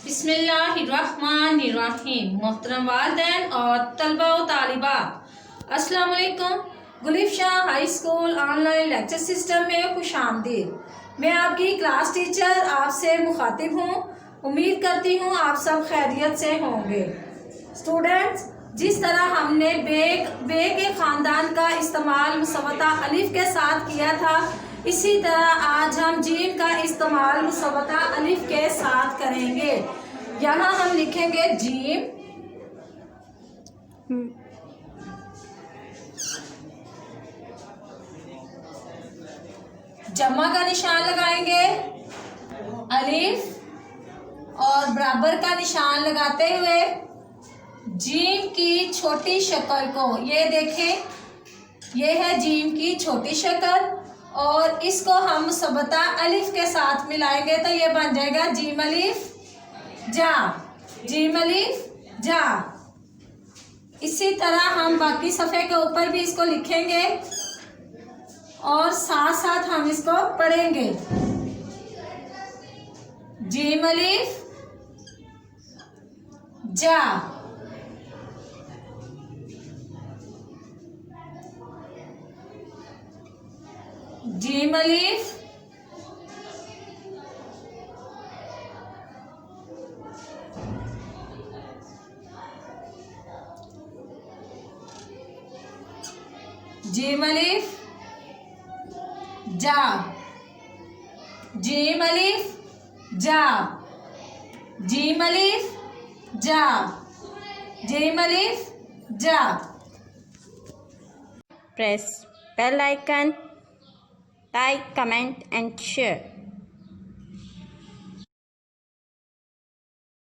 बिस्मिल्लाहिर्रहमानिर्रहीम। मोहतरम वालिदैन और तलबा व तालिबात, अस्सलाम वालेकुम। Gulif Shah high school online lecture system में खुश आमदीद। मैं आपकी क्लास टीचर आपसे मुखातिब हूँ। उम्मीद करती हूँ आप सब खैरियत से होंगे। स्टूडेंट्स, जिस तरह हमने बे के ख़ानदान का इस्तेमाल मुसव्वता अलिफ के साथ किया था, इसी तरह आज हम जीम का इस्तेमाल मुसव्वता अलिफ के साथ करेंगे। यहाँ हम लिखेंगे जीम, जमा का निशान लगाएंगे, अलिफ और बराबर का निशान लगाते हुए जीम की छोटी शक्ल को, ये देखें, ये है जीम की छोटी शक्ल, और इसको हम मुसव्वता अलिफ के साथ मिलाएंगे तो ये बन जाएगा जीम अलिफ जा, जीम अलिफ जा। इसी तरह हम बाकी सफ़े के ऊपर भी इसको लिखेंगे और साथ साथ हम इसको पढ़ेंगे। जीम अलिफ जा, जीम अलिफ जीम अलिफ जा, जीम अलिफ जा, जीम अलिफ जा, जीम अलिफ जा। Press bell icon, like, comment and share.